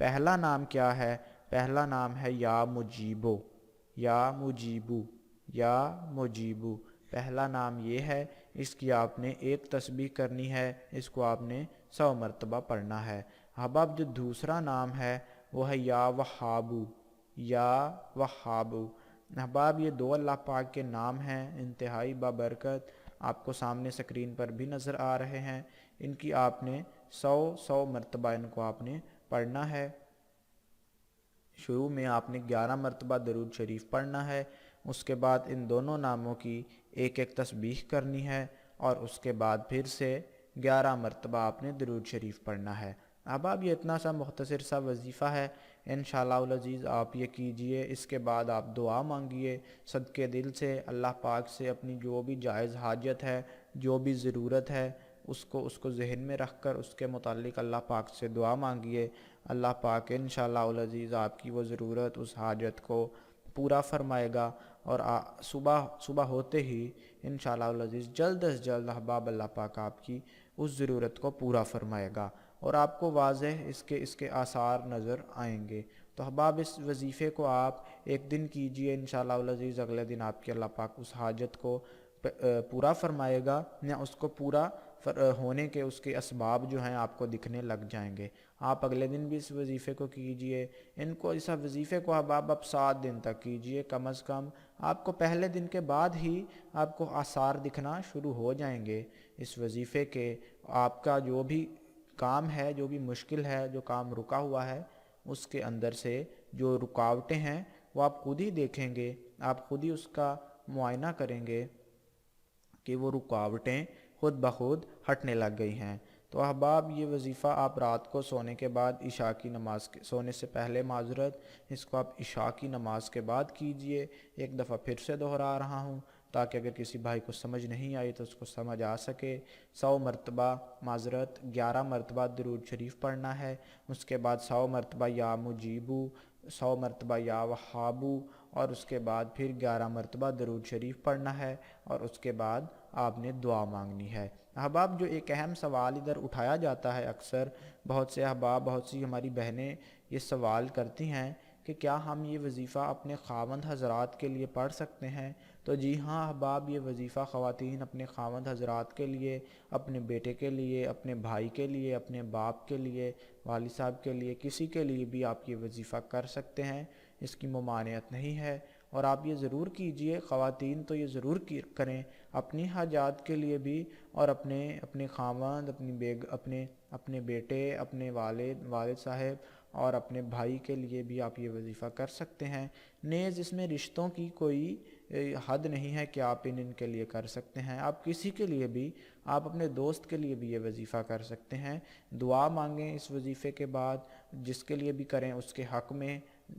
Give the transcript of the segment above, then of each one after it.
پہلا نام کیا ہے؟ پہلا نام ہے یا مجیبو، یا مجیبو، یا مجیبو، پہلا نام یہ ہے۔ اس کی آپ نے ایک تسبیح کرنی ہے، اس کو آپ نے 100 مرتبہ پڑھنا ہے۔ احباب جو دوسرا نام ہے وہ ہے یا وہابو، یا وہابو۔ احباب یہ دو اللہ پاک کے نام ہیں، انتہائی بابرکت، آپ کو سامنے سکرین پر بھی نظر آ رہے ہیں۔ ان کی آپ نے 100 مرتبہ ان کو آپ نے پڑھنا ہے۔ شروع میں آپ نے 11 مرتبہ درود شریف پڑھنا ہے، اس کے بعد ان دونوں ناموں کی ایک ایک تسبیح کرنی ہے، اور اس کے بعد پھر سے 11 مرتبہ آپ نے درود شریف پڑھنا ہے۔ احباب یہ اتنا سا مختصر سا وظیفہ ہے، انشاءاللہ العزیز آپ یہ کیجئے۔ اس کے بعد آپ دعا مانگیے صدقے دل سے اللہ پاک سے، اپنی جو بھی جائز حاجت ہے، جو بھی ضرورت ہے، اس کو ذہن میں رکھ کر اس کے متعلق اللہ پاک سے دعا مانگیے۔ اللہ پاک انشاءاللہ العزیز آپ کی وہ ضرورت، اس حاجت کو پورا فرمائے گا، اور صبح ہوتے ہی انشاءاللہ العزیز جلد از جلد احباب اللہ پاک آپ کی اس ضرورت کو پورا فرمائے گا، اور آپ کو واضح اس کے آثار نظر آئیں گے۔ تو احباب اس وظیفے کو آپ ایک دن کیجئے، انشاءاللہ العزیز اگلے دن آپ کی اللہ پاک اس حاجت کو پورا فرمائے گا، یا اس کو پورا ہونے کے اس کے اسباب جو ہیں آپ کو دکھنے لگ جائیں گے۔ آپ اگلے دن بھی اس وظیفے کو کیجئے، اس وظیفے کو احباب آپ 7 دن تک کیجئے کم از کم۔ آپ کو پہلے دن کے بعد ہی آپ کو آثار دکھنا شروع ہو جائیں گے اس وظیفے کے۔ آپ کا جو بھی کام ہے، جو بھی مشکل ہے، جو کام رکا ہوا ہے، اس کے اندر سے جو رکاوٹیں ہیں وہ آپ خود ہی دیکھیں گے، آپ خود ہی اس کا معائنہ کریں گے کہ وہ رکاوٹیں خود بخود ہٹنے لگ گئی ہیں۔ تو احباب یہ وظیفہ آپ رات کو سونے کے بعد عشاء کی نماز سونے سے پہلے معذرت، اس کو آپ عشاء کی نماز کے بعد کیجئے۔ ایک دفعہ پھر سے دہرا رہا ہوں تاکہ اگر کسی بھائی کو سمجھ نہیں آئی تو اس کو سمجھ آ سکے۔ 100 مرتبہ معذرت 11 مرتبہ درود شریف پڑھنا ہے، اس کے بعد 100 مرتبہ یا مجیبو، 100 مرتبہ یا وہابو، اور اس کے بعد پھر 11 مرتبہ درود شریف پڑھنا ہے، اور اس کے بعد آپ نے دعا مانگنی ہے۔ احباب جو ایک اہم سوال ادھر اٹھایا جاتا ہے اکثر، بہت سے احباب، بہت سی ہماری بہنیں یہ سوال کرتی ہیں کہ کیا ہم یہ وظیفہ اپنے خاوند حضرات کے لیے پڑھ سکتے ہیں؟ تو جی ہاں احباب، یہ وظیفہ خواتین اپنے خاوند حضرات کے لیے، اپنے بیٹے کے لیے، اپنے بھائی کے لیے، اپنے باپ کے لیے، والد صاحب کے لیے، کسی کے لیے بھی آپ یہ وظیفہ کر سکتے ہیں، اس کی ممانعت نہیں ہے۔ اور آپ یہ ضرور کیجئے، خواتین تو یہ ضرور کریں اپنی حاجات کے لیے بھی، اور اپنے خاوند، اپنے بیٹے، اپنے والد صاحب اور اپنے بھائی کے لیے بھی آپ یہ وظیفہ کر سکتے ہیں۔ نیز اس میں رشتوں کی کوئی حد نہیں ہے کہ آپ ان کے لیے کر سکتے ہیں، آپ کسی کے لیے بھی، آپ اپنے دوست کے لیے بھی یہ وظیفہ کر سکتے ہیں۔ دعا مانگیں اس وظیفے کے بعد، جس کے لیے بھی کریں اس کے حق میں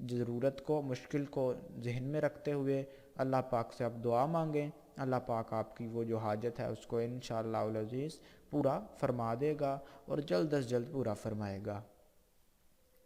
ضرورت کو، مشکل کو ذہن میں رکھتے ہوئے اللہ پاک سے آپ دعا مانگیں، اللہ پاک آپ کی وہ جو حاجت ہے اس کو انشاءاللہ العزیز پورا فرما دے گا، اور جلد از جلد پورا فرمائے گا۔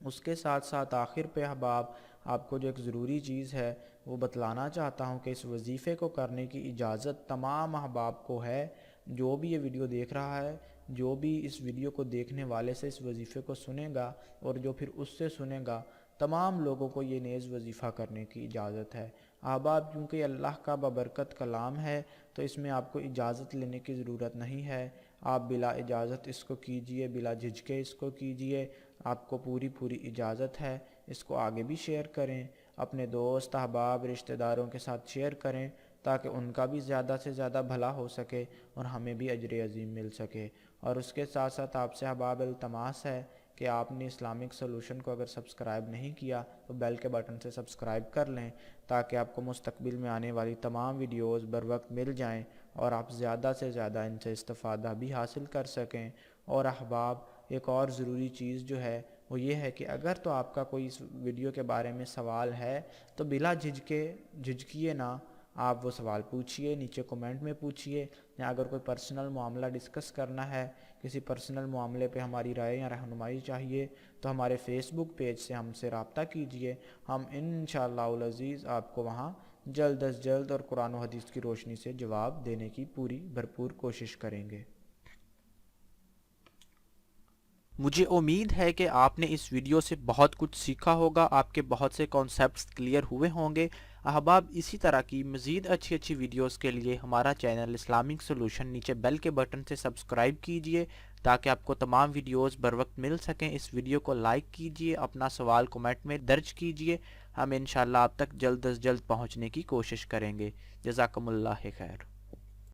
اس کے ساتھ ساتھ آخر پہ احباب آپ کو جو ایک ضروری چیز ہے وہ بتلانا چاہتا ہوں کہ اس وظیفے کو کرنے کی اجازت تمام احباب کو ہے۔ جو بھی یہ ویڈیو دیکھ رہا ہے، جو بھی اس ویڈیو کو دیکھنے والے سے اس وظیفے کو سنے گا، اور جو پھر اس سے سنے گا، تمام لوگوں کو یہ نیز وظیفہ کرنے کی اجازت ہے۔ احباب کیونکہ اللہ کا بابرکت کلام ہے تو اس میں آپ کو اجازت لینے کی ضرورت نہیں ہے، آپ بلا اجازت اس کو کیجئے، بلا جھجکے اس کو کیجئے، آپ کو پوری اجازت ہے۔ اس کو آگے بھی شیئر کریں، اپنے دوست احباب رشتہ داروں کے ساتھ شیئر کریں تاکہ ان کا بھی زیادہ سے زیادہ بھلا ہو سکے اور ہمیں بھی اجر عظیم مل سکے۔ اور اس کے ساتھ ساتھ آپ سے احباب التماس ہے کہ آپ نے اسلامک سولوشن کو اگر سبسکرائب نہیں کیا تو بیل کے بٹن سے سبسکرائب کر لیں تاکہ آپ کو مستقبل میں آنے والی تمام ویڈیوز بر وقت مل جائیں اور آپ زیادہ سے زیادہ ان سے استفادہ بھی حاصل کر سکیں۔ اور احباب ایک اور ضروری چیز جو ہے وہ یہ ہے کہ اگر تو آپ کا کوئی اس ویڈیو کے بارے میں سوال ہے تو بلا جھجکیے نہ، آپ وہ سوال پوچھئے، نیچے کومنٹ میں پوچھئے، یا اگر کوئی پرسنل معاملہ ڈسکس کرنا ہے، کسی پرسنل معاملے پہ ہماری رائے یا رہنمائی چاہیے تو ہمارے فیس بک پیج سے ہم سے رابطہ کیجئے، ہم انشاءاللہ العزیز آپ کو وہاں جلد از جلد اور قرآن و حدیث کی روشنی سے جواب دینے کی پوری بھرپور کوشش کریں گے۔ مجھے امید ہے کہ آپ نے اس ویڈیو سے بہت کچھ سیکھا ہوگا، آپ کے بہت سے کانسیپٹس کلیئر ہوئے ہوں گے۔ احباب، اسی طرح کی مزید اچھی ویڈیوز کے لیے ہمارا چینل اسلامک سولوشن نیچے بیل کے بٹن سے سبسکرائب کیجئے تاکہ آپ کو تمام ویڈیوز بر وقت مل سکیں۔ اس ویڈیو کو لائک کیجئے، اپنا سوال کومنٹ میں درج کیجئے، ہم انشاءاللہ آپ تک جلد از جلد پہنچنے کی کوشش کریں گے۔ جزاکم اللہ خیر۔